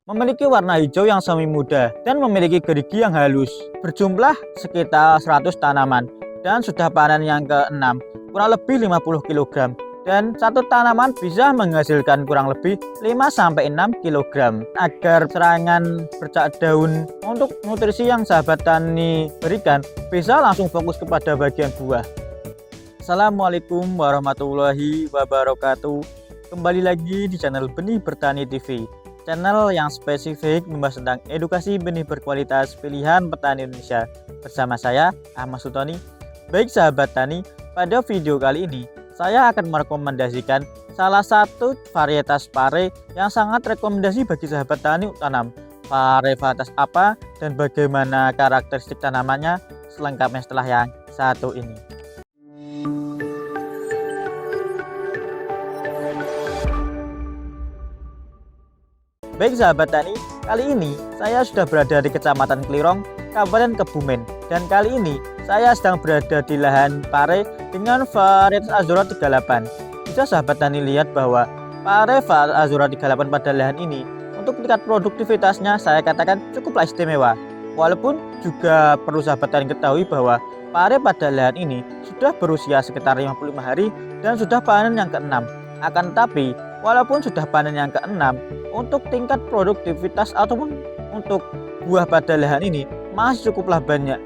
memiliki warna hijau yang semi muda dan memiliki gerigi yang halus. Berjumlah sekitar 100 tanaman dan sudah panen yang ke-6, kurang lebih 50 kg. Dan satu tanaman bisa menghasilkan kurang lebih 5-6 kg. Agar serangan bercak daun untuk nutrisi yang sahabat tani berikan bisa langsung fokus kepada bagian buah. Assalamualaikum warahmatullahi wabarakatuh. Kembali lagi di channel Benih Bertani TV, channel yang spesifik membahas tentang edukasi benih berkualitas pilihan petani Indonesia. Bersama saya Ahmad Sultoni. Baik sahabat tani, pada video kali ini saya akan merekomendasikan salah satu varietas pare yang sangat rekomendasi bagi sahabat tani untuk tanam. Pare varietas apa dan bagaimana karakteristik tanamannya selengkapnya setelah yang satu ini. Baik sahabat tani, kali ini saya sudah berada di Kecamatan Klirong, Kabupaten Kebumen. Dan kali ini saya sedang berada di lahan pare dengan varietas Azora 38. Bisa sahabat tani lihat bahwa pare Azora 38 pada lahan ini untuk tingkat produktivitasnya saya katakan cukuplah istimewa. Walaupun juga perlu sahabat tani ketahui bahwa pare pada lahan ini sudah berusia sekitar 55 hari dan sudah panen yang ke-6. Akan tetapi walaupun sudah panen yang ke-6, untuk tingkat produktivitas ataupun untuk buah pada lahan ini masih cukuplah banyak.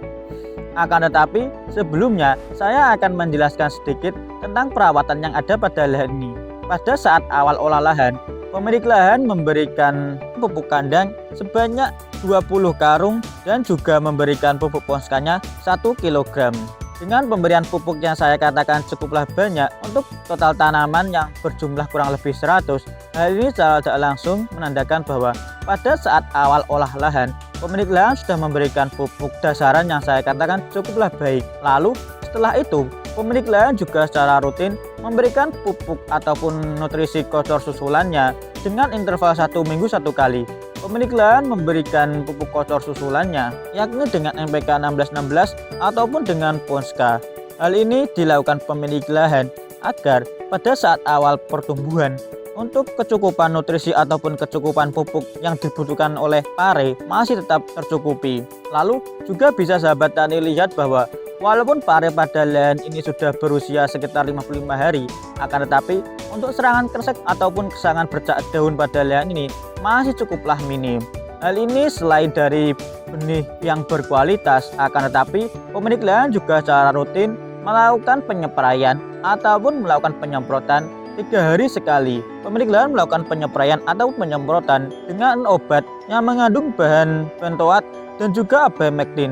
Akan tetapi sebelumnya saya akan menjelaskan sedikit tentang perawatan yang ada pada lahan ini. Pada saat awal olah lahan, pemilik lahan memberikan pupuk kandang sebanyak 20 karung dan juga memberikan pupuk ponskanya 1 kg. Dengan pemberian pupuk yang saya katakan cukuplah banyak untuk total tanaman yang berjumlah kurang lebih 100, hal ini secara tidak langsung menandakan bahwa pada saat awal olah lahan, pemilik lahan sudah memberikan pupuk dasaran yang saya katakan cukuplah baik. Lalu setelah itu, pemilik lahan juga secara rutin memberikan pupuk ataupun nutrisi kocor susulannya dengan interval 1 minggu 1 kali. Pemilik lahan memberikan pupuk kocor susulannya yakni dengan NPK 1616 ataupun dengan Ponska. Hal ini dilakukan pemilik lahan agar pada saat awal pertumbuhan untuk kecukupan nutrisi ataupun kecukupan pupuk yang dibutuhkan oleh pare masih tetap tercukupi. Lalu juga bisa sahabat tani lihat bahwa walaupun pare pada lahan ini sudah berusia sekitar 55 hari, akan tetapi untuk serangan kresek ataupun serangan bercak daun pada lahan ini masih cukuplah minim. Hal ini selain dari benih yang berkualitas, akan tetapi pemilik lahan juga secara rutin melakukan penyepraian ataupun melakukan penyemprotan 3 hari sekali. Pemilik lahan melakukan penyepraian atau penyemprotan dengan obat yang mengandung bahan bentoat dan juga abamectin.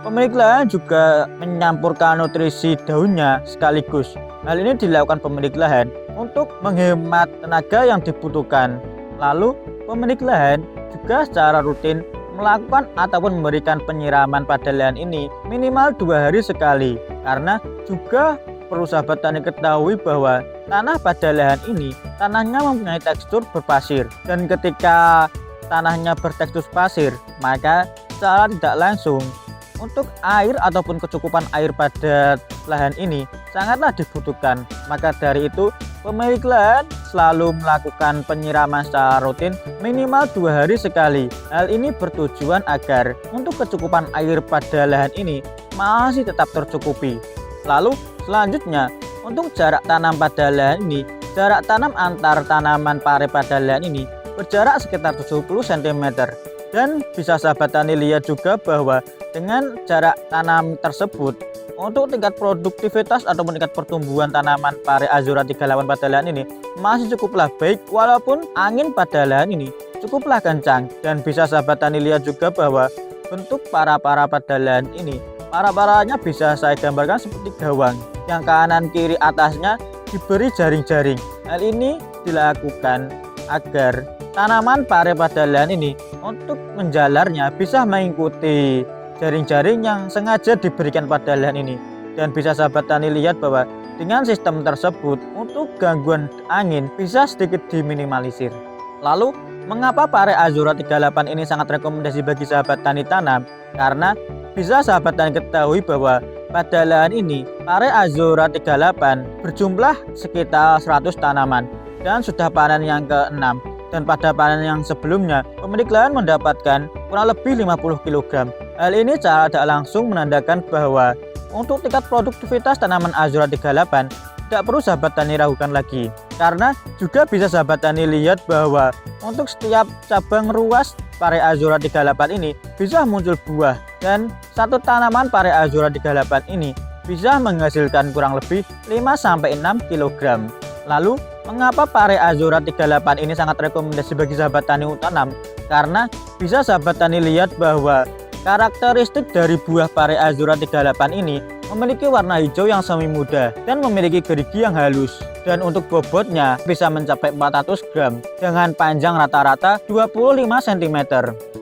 Pemilik lahan juga menyampurkan nutrisi daunnya sekaligus. Hal ini dilakukan pemilik lahan untuk menghemat tenaga yang dibutuhkan. Lalu pemilik lahan juga secara rutin melakukan ataupun memberikan penyiraman pada lahan ini minimal 2 hari sekali. Karena juga perlu sahabat tani ketahui bahwa tanah pada lahan ini tanahnya mempunyai tekstur berpasir, dan ketika tanahnya bertekstur pasir maka secara tidak langsung untuk air ataupun kecukupan air pada lahan ini sangatlah dibutuhkan. Maka dari itu pemilik lahan selalu melakukan penyiraman secara rutin minimal 2 hari sekali. Hal ini bertujuan agar untuk kecukupan air pada lahan ini masih tetap tercukupi. Lalu selanjutnya untuk jarak tanam pada lahan ini, jarak tanam antar tanaman pare pada lahan ini berjarak sekitar 70 cm. Dan bisa sahabat tani lihat juga bahwa dengan jarak tanam tersebut untuk tingkat produktivitas ataupun tingkat pertumbuhan tanaman pare Azora 38 pada lahan ini masih cukuplah baik, walaupun angin pada lahan ini cukuplah kencang. Dan bisa sahabat tani lihat juga bahwa bentuk para-para pada lahan ini, para-paranya bisa saya gambarkan seperti gawang yang kanan kiri atasnya diberi jaring-jaring. Hal ini dilakukan agar tanaman pare pada lahan ini untuk menjalarnya bisa mengikuti jaring-jaring yang sengaja diberikan pada lahan ini. Dan bisa sahabat tani lihat bahwa dengan sistem tersebut untuk gangguan angin bisa sedikit diminimalisir. Lalu mengapa pare Azora 38 ini sangat rekomendasi bagi sahabat tani tanam? Karena bisa sahabat tani ketahui bahwa pada lahan ini pare Azora 38 berjumlah sekitar 100 tanaman dan sudah panen yang ke-6. dan pada panen yang sebelumnya pemilik lahan mendapatkan kurang lebih 50 kg. Hal ini secara tidak langsung menandakan bahwa untuk tingkat produktivitas tanaman Azura 38 tidak perlu sahabat tani ragukan lagi, karena juga bisa sahabat tani lihat bahwa untuk setiap cabang ruas pare Azura 38 ini bisa muncul buah, dan satu tanaman pare Azura 38 ini bisa menghasilkan kurang lebih 5-6 kg. Lalu mengapa pare Azura 38 ini sangat rekomendasi bagi sahabat tani untuk tanam? Karena bisa sahabat tani lihat bahwa karakteristik dari buah pare Azura 38 ini memiliki warna hijau yang semi muda dan memiliki gerigi yang halus, dan untuk bobotnya bisa mencapai 400 gram dengan panjang rata-rata 25 cm.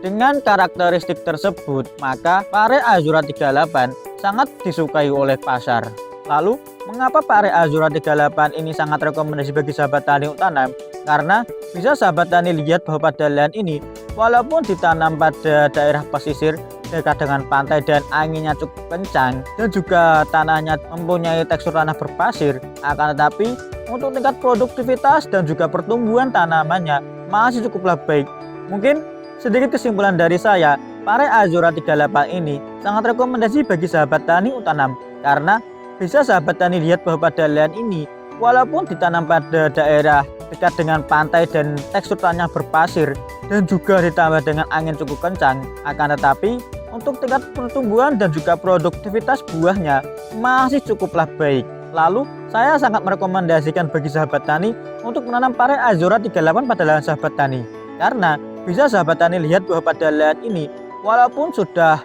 Dengan karakteristik tersebut, maka pare Azura 38 sangat disukai oleh pasar. Lalu, mengapa pare Azura 38 ini sangat rekomendasi bagi sahabat tani untuk tanam? Karena bisa sahabat tani lihat bahwa pada lahan ini, walaupun ditanam pada daerah pesisir dekat dengan pantai dan anginnya cukup kencang, dan juga tanahnya mempunyai tekstur tanah berpasir, akan tetapi untuk tingkat produktivitas dan juga pertumbuhan tanamannya masih cukuplah baik. Mungkin sedikit kesimpulan dari saya, pare Azura 38 ini sangat rekomendasi bagi sahabat tani untuk tanam, karena bisa sahabat tani lihat bahwa pada lahan ini, walaupun ditanam pada daerah dekat dengan pantai dan tekstur tanah berpasir, dan juga ditambah dengan angin cukup kencang, akan tetapi untuk tingkat pertumbuhan dan juga produktivitas buahnya masih cukuplah baik. Lalu saya sangat merekomendasikan bagi sahabat tani untuk menanam pare Azura 38 pada lahan sahabat tani, karena bisa sahabat tani lihat bahwa pada lahan ini, walaupun sudah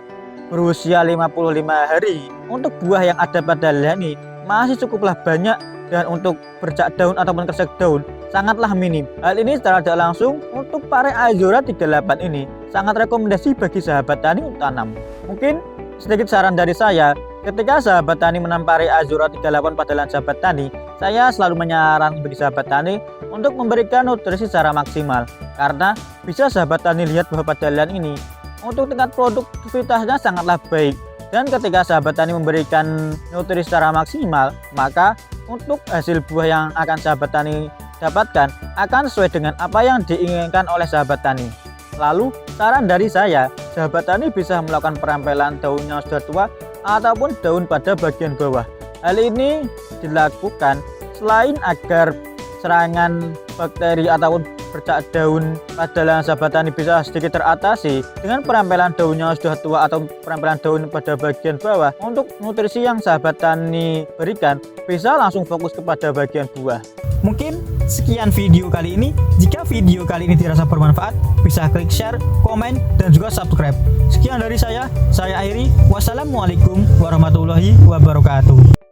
berusia 55 hari, untuk buah yang ada pada lahan ini masih cukuplah banyak, dan untuk bercak daun ataupun kresek daun sangatlah minim. Hal ini secara tidak langsung untuk pare Azura 38 ini sangat rekomendasi bagi sahabat tani untuk tanam. Mungkin sedikit saran dari saya, ketika sahabat tani menanam pare Azura 38 pada lahan sahabat tani, saya selalu menyarankan bagi sahabat tani untuk memberikan nutrisi secara maksimal, karena bisa sahabat tani lihat bahwa pada lahan ini untuk tingkat produktivitasnya sangatlah baik, dan ketika sahabat tani memberikan nutrisi secara maksimal, maka untuk hasil buah yang akan sahabat tani dapatkan akan sesuai dengan apa yang diinginkan oleh sahabat tani. Lalu saran dari saya, sahabat tani bisa melakukan perampelan daun yang sudah tua ataupun daun pada bagian bawah. Hal ini dilakukan selain agar serangan bakteri ataupun bercak daun pada lahan sahabat tani bisa sedikit teratasi dengan perampelan daunnya sudah tua atau perampelan daun pada bagian bawah. Untuk nutrisi yang sahabat tani berikan bisa langsung fokus kepada bagian buah. Mungkin sekian video kali ini. Jika video kali ini dirasa bermanfaat, bisa klik share, komen, dan juga subscribe. Sekian dari saya akhiri. Wassalamualaikum warahmatullahi wabarakatuh.